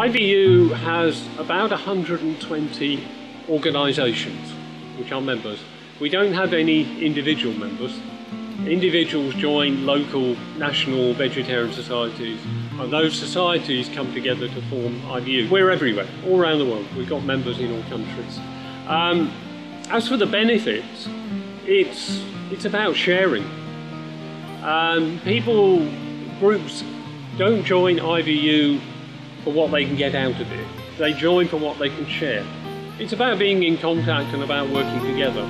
IVU has about 120 organisations which are members. We don't have any individual members. Individuals join local, national vegetarian societies, and those societies come together to form IVU. We're everywhere, all around the world. We've got members in all countries. As for the benefits, it's about sharing. Groups don't join IVU for what they can get out of it. They join for what they can share. It's about being in contact and about working together.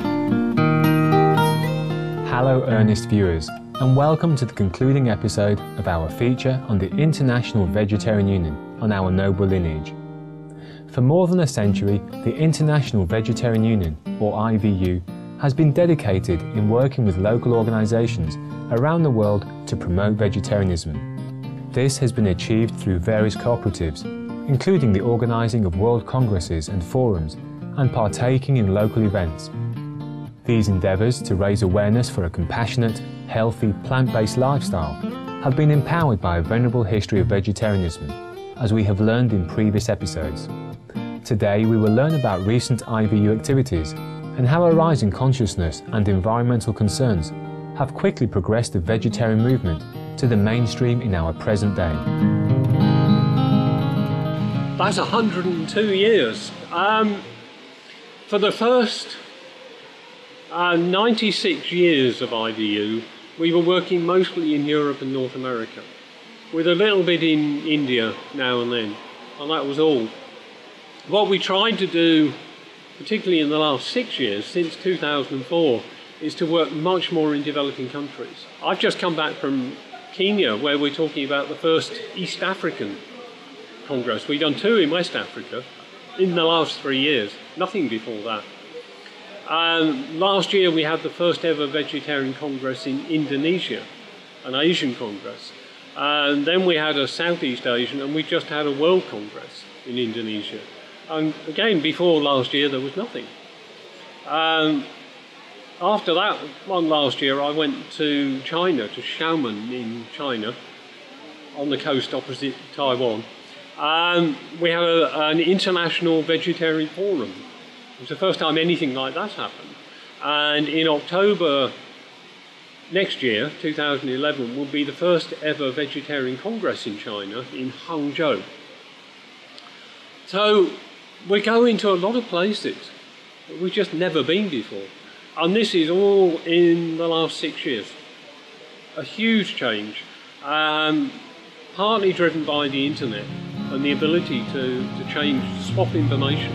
Hello earnest viewers, and welcome to the concluding episode of our feature on the International Vegetarian Union on our noble lineage. For more than a century, the International Vegetarian Union, or IVU, has been dedicated in working with local organisations around the world to promote vegetarianism. This has been achieved through various cooperatives, including the organising of world congresses and forums and partaking in local events. These endeavours to raise awareness for a compassionate, healthy, plant-based lifestyle have been empowered by a venerable history of vegetarianism, as we have learned in previous episodes. Today we will learn about recent IVU activities and how a rise in consciousness and environmental concerns have quickly progressed the vegetarian movement to the mainstream in our present day. That's 102 years. For the first 96 years of IVU, we were working mostly in Europe and North America, with a little bit in India now and then, and that was all. What we tried to do, particularly in the last 6 years, since 2004, is to work much more in developing countries. I've just come back from Kenya, where we're talking about the first East African Congress. We've done 2 in West Africa in the last 3 years, nothing before that. Last year we had the first ever vegetarian congress in Indonesia, an Asian congress. And then we had a Southeast Asian, and we just had a world congress in Indonesia. And again, before last year there was nothing. After that one last year, I went to China, to Xiamen in China, on the coast opposite Taiwan. We had an international vegetarian forum. It was the first time anything like that happened. And in October next year, 2011, will be the first ever vegetarian congress in China, in Hangzhou. So we're going to a lot of places that we've just never been before. And this is all in the last 6 years. A huge change, partly driven by the internet and the ability to swap information.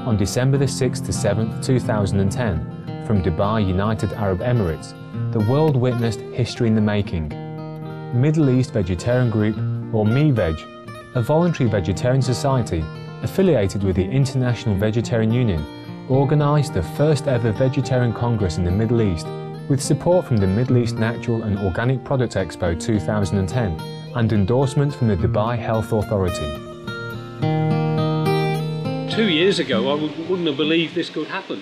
On December the 6th to 7th, 2010, from Dubai, United Arab Emirates, the world witnessed history in the making. Middle East Vegetarian Group, or MiVeg, a voluntary vegetarian society affiliated with the International Vegetarian Union, organised the first ever vegetarian congress in the Middle East with support from the Middle East Natural and Organic Product Expo 2010 and endorsement from the Dubai Health Authority. 2 years ago I wouldn't have believed this could happen,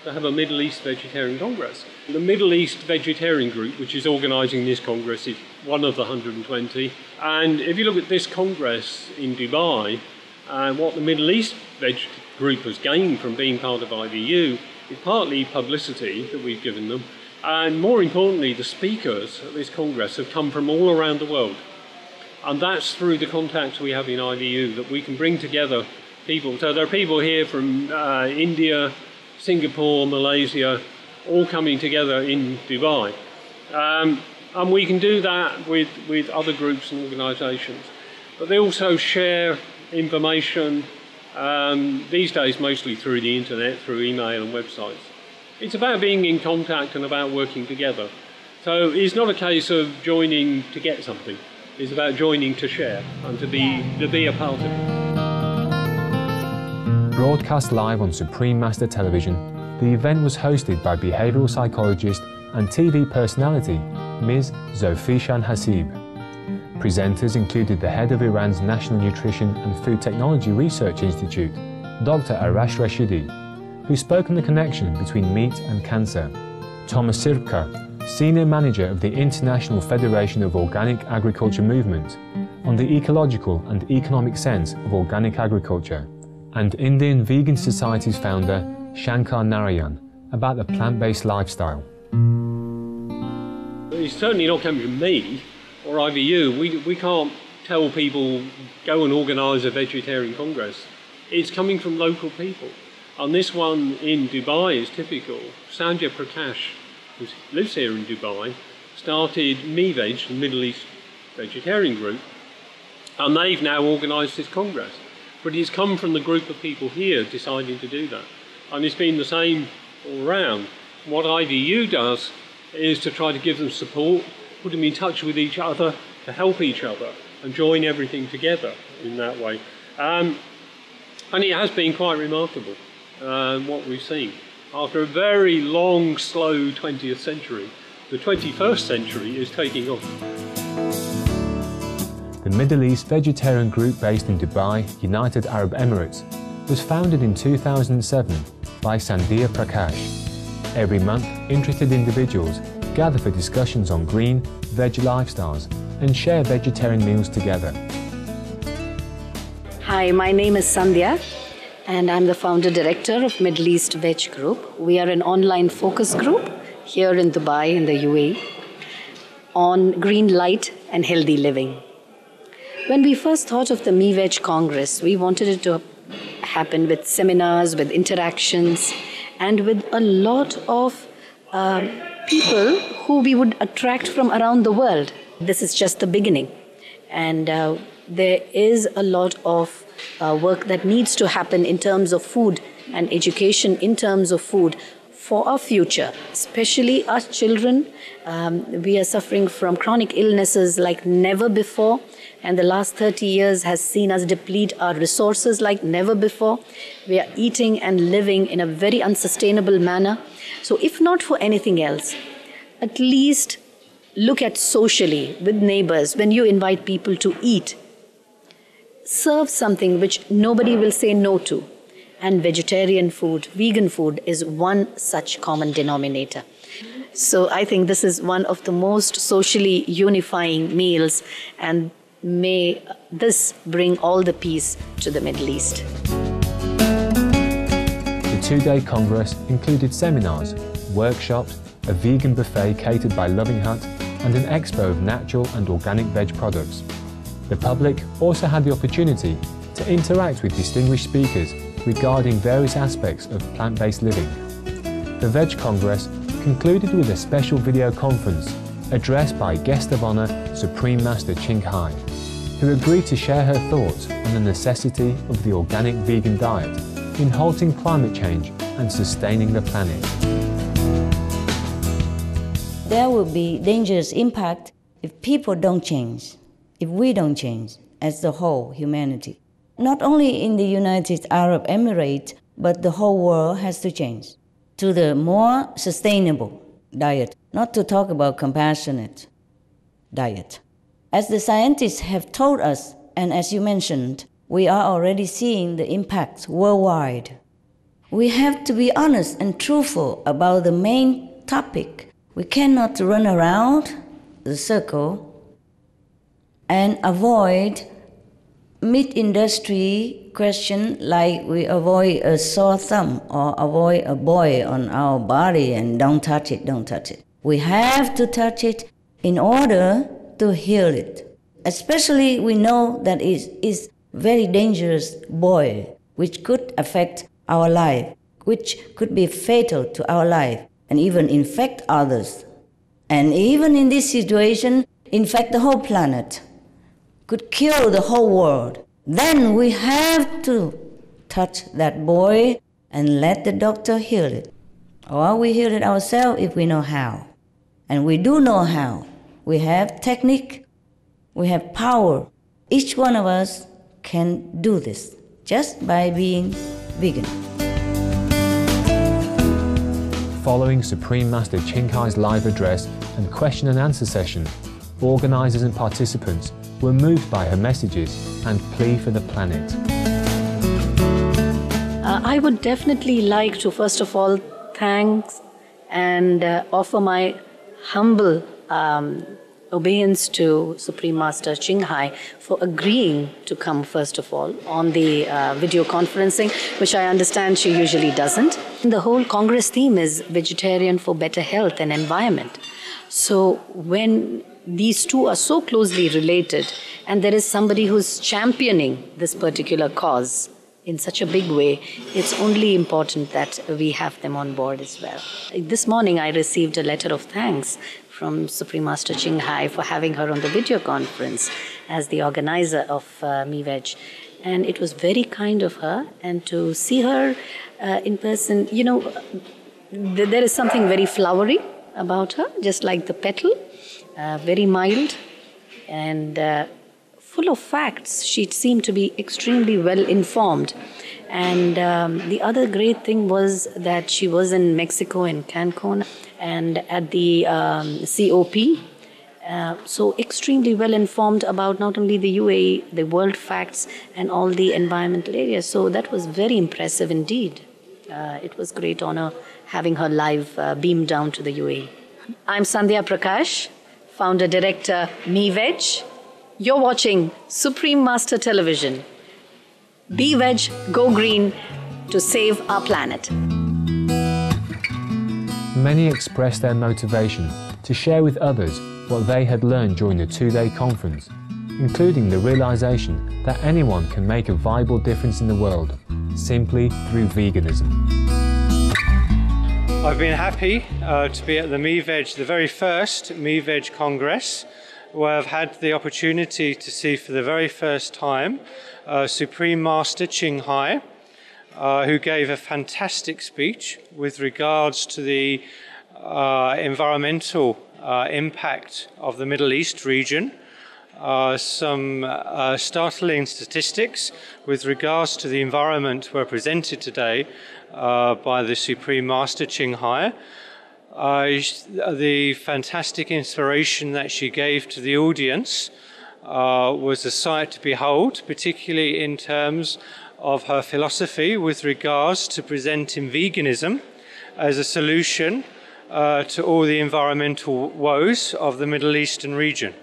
to have a Middle East Vegetarian Congress. The Middle East Vegetarian Group, which is organising this Congress, is one of the 120. And if you look at this Congress in Dubai, what the Middle East Veg Group has gained from being part of IVU is partly publicity that we've given them, and more importantly, the speakers at this Congress have come from all around the world. And that's through the contacts we have in IVU that we can bring together people. So there are people here from India, Singapore, Malaysia, all coming together in Dubai. And we can do that with other groups and organisations. But they also share information, these days mostly through the internet, through email and websites. It's about being in contact and about working together. So it's not a case of joining to get something. It's about joining to share and to be a part of it. Broadcast live on Supreme Master Television, the event was hosted by behavioural psychologist and TV personality Ms. Zofishan Hasib. Presenters included the head of Iran's National Nutrition and Food Technology Research Institute, Dr. Arash Rashidi, who spoke on the connection between meat and cancer, Thomas Sirka, Senior Manager of the International Federation of Organic Agriculture Movement, on the ecological and economic sense of organic agriculture, and Indian Vegan Society's founder Shankar Narayan about the plant-based lifestyle. It's certainly not coming from me or either you. We can't tell people go and organise a vegetarian congress. It's coming from local people. And this one in Dubai is typical. Sanjay Prakash, who lives here in Dubai, started MeVeg, the Middle East vegetarian group, and they've now organised this congress. But it's come from the group of people here deciding to do that. And it's been the same all around. What IVU does is to try to give them support, put them in touch with each other, to help each other and join everything together in that way. And it has been quite remarkable what we've seen. After a very long, slow 20th century, the 21st century is taking off. The Middle East vegetarian group based in Dubai, United Arab Emirates, was founded in 2007 by Sanjay Prakash. Every month, interested individuals gather for discussions on green, veg lifestyles and share vegetarian meals together. Hi, my name is Sandhya and I'm the founder director of Middle East Veg Group. We are an online focus group here in Dubai in the UAE on green light and healthy living. When we first thought of the MeVeg Congress, we wanted it to happen with seminars, with interactions, and with a lot of people who we would attract from around the world. This is just the beginning. And there is a lot of work that needs to happen in terms of food and education in terms of food for our future, especially our children. We are suffering from chronic illnesses like never before, and the last 30 years has seen us deplete our resources like never before. We are eating and living in a very unsustainable manner. So if not for anything else, at least look at socially with neighbors when you invite people to eat. Serve something which nobody will say no to. And vegetarian food, vegan food is one such common denominator. So I think this is one of the most socially unifying meals, and may this bring all the peace to the Middle East. The two-day congress included seminars, workshops, a vegan buffet catered by Loving Hut, and an expo of natural and organic veg products. The public also had the opportunity to interact with distinguished speakers regarding various aspects of plant-based living. The Veg Congress concluded with a special video conference addressed by Guest of Honour Supreme Master Ching Hai, who agreed to share her thoughts on the necessity of the organic vegan diet in halting climate change and sustaining the planet. There will be dangerous impact if people don't change, if we don't change as the whole humanity. Not only in the United Arab Emirates, but the whole world has to change to the more sustainable diet, not to talk about compassionate diet. As the scientists have told us, and as you mentioned, we are already seeing the impacts worldwide. We have to be honest and truthful about the main topic. We cannot run around the circle and avoid mid-industry question like we avoid a sore thumb or avoid a boil on our body and don't touch it, don't touch it. We have to touch it in order to heal it. Especially we know that it is very dangerous boil, which could affect our life, which could be fatal to our life and even infect others. And even in this situation, infect the whole planet, could kill the whole world. Then we have to touch that boy and let the doctor heal it. Or we heal it ourselves if we know how. And we do know how. We have technique, we have power. Each one of us can do this just by being vegan. Following Supreme Master Ching Hai's live address and question and answer session, organisers and participants were moved by her messages and plea for the planet. I would definitely like to first of all thank and offer my humble obeisance to Supreme Master Ching Hai for agreeing to come, first of all, on the video conferencing, which I understand she usually doesn't. The whole Congress theme is vegetarian for better health and environment. So when these two are so closely related, and there is somebody who's championing this particular cause in such a big way, it's only important that we have them on board as well. This morning I received a letter of thanks from Supreme Master Ching Hai for having her on the video conference as the organizer of MeVeg. And it was very kind of her, and to see her in person, you know, there is something very flowery about her, just like the petal, very mild and full of facts. She seemed to be extremely well informed. And the other great thing was that she was in Mexico, in Cancun, and at the COP. So extremely well informed about not only the UAE, the world facts, and all the environmental areas. So that was very impressive indeed. It was great honor having her live beamed down to the UAE. I'm Sandhya Prakash, founder director MeVeg. You're watching Supreme Master Television. Be veg, go green to save our planet. Many expressed their motivation to share with others what they had learned during the two-day conference, including the realization that anyone can make a viable difference in the world simply through veganism. I've been happy to be at the MeVeg, the very first MeVeg Congress, where I've had the opportunity to see for the very first time Supreme Master Ching Hai, who gave a fantastic speech with regards to the environmental impact of the Middle East region. Some startling statistics with regards to the environment were presented today by the Supreme Master Ching Hai. The fantastic inspiration that she gave to the audience was a sight to behold, particularly in terms of her philosophy with regards to presenting veganism as a solution to all the environmental woes of the Middle Eastern region.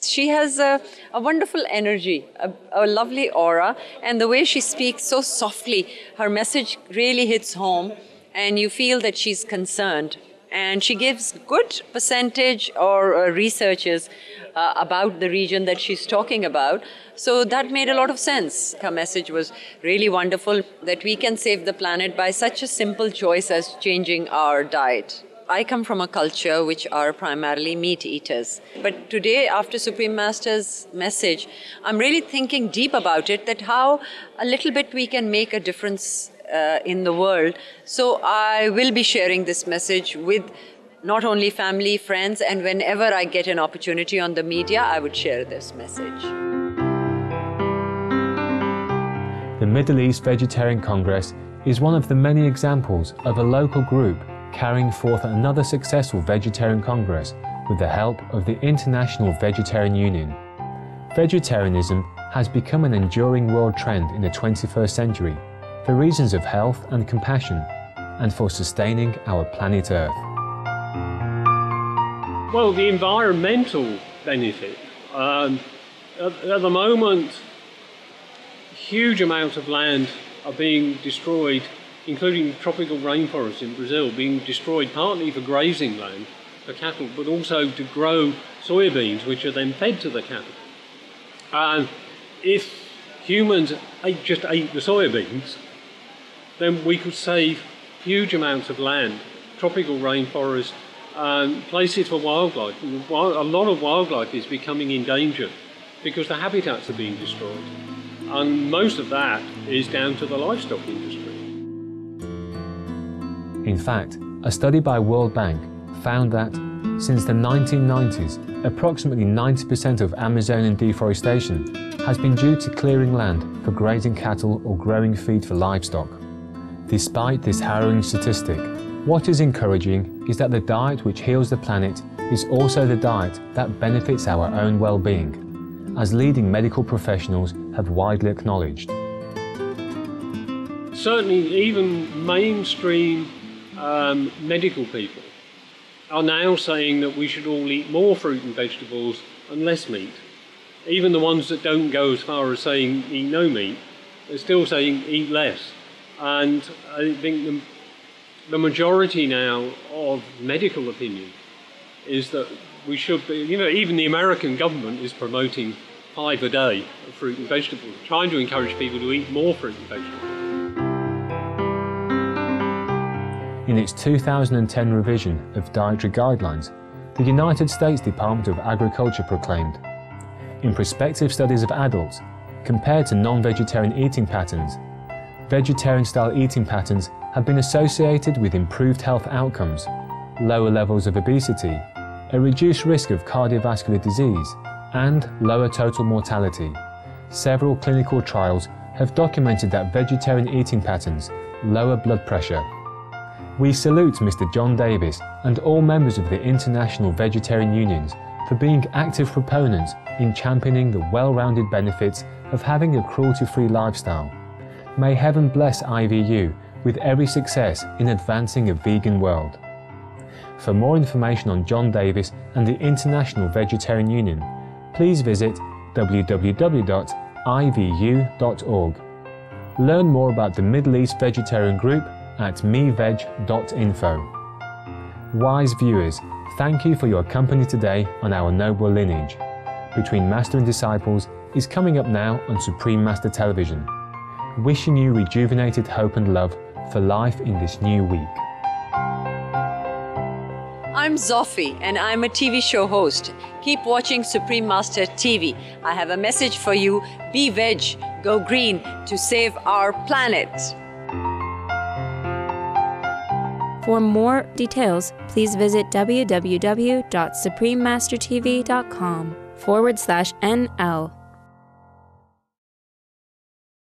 She has a wonderful energy, a lovely aura, and the way she speaks so softly, her message really hits home, and you feel that she's concerned. And she gives good percentage or researches about the region that she's talking about. So that made a lot of sense. Her message was really wonderful, that we can save the planet by such a simple choice as changing our diet. I come from a culture which are primarily meat eaters. But today, after Supreme Master's message, I'm really thinking deep about it, that how a little bit we can make a difference in the world. So I will be sharing this message with not only family, friends, and whenever I get an opportunity on the media, I would share this message. The Middle East Vegetarian Congress is one of the many examples of a local group carrying forth another successful vegetarian congress with the help of the International Vegetarian Union. Vegetarianism has become an enduring world trend in the 21st century for reasons of health and compassion, and for sustaining our planet Earth. Well, the environmental benefit. At the moment, huge amounts of land are being destroyed, including tropical rainforests in Brazil, being destroyed partly for grazing land for cattle, but also to grow soybeans, which are then fed to the cattle. And if humans just ate the soybeans, then we could save huge amounts of land, tropical rainforests, and places for wildlife. A lot of wildlife is becoming endangered because the habitats are being destroyed. And most of that is down to the livestock industry. In fact, a study by World Bank found that since the 1990s, approximately 90% of Amazonian deforestation has been due to clearing land for grazing cattle or growing feed for livestock. Despite this harrowing statistic, what is encouraging is that the diet which heals the planet is also the diet that benefits our own well-being, as leading medical professionals have widely acknowledged. Certainly, even mainstream medical people are now saying that we should all eat more fruit and vegetables and less meat. Even the ones that don't go as far as saying eat no meat, they're still saying eat less. And I think the majority now of medical opinion is that we should be, even the American government is promoting 5 a day of fruit and vegetables, trying to encourage people to eat more fruit and vegetables. In its 2010 revision of dietary guidelines, the United States Department of Agriculture proclaimed, in prospective studies of adults, compared to non-vegetarian eating patterns, vegetarian-style eating patterns have been associated with improved health outcomes, lower levels of obesity, a reduced risk of cardiovascular disease, and lower total mortality. Several clinical trials have documented that vegetarian eating patterns lower blood pressure. We salute Mr. John Davis and all members of the International Vegetarian Unions for being active proponents in championing the well-rounded benefits of having a cruelty-free lifestyle. May heaven bless IVU with every success in advancing a vegan world. For more information on John Davis and the International Vegetarian Union, please visit www.ivu.org. Learn more about the Middle East Vegetarian Group at meveg.info. Wise viewers, thank you for your company today on our noble lineage. Between Master and Disciples is coming up now on Supreme Master Television. Wishing you rejuvenated hope and love for life in this new week. I'm Zofi and I'm a TV show host. Keep watching Supreme Master TV. I have a message for you. Be veg, go green to save our planet. For more details, please visit www.suprememastertv.com/NL.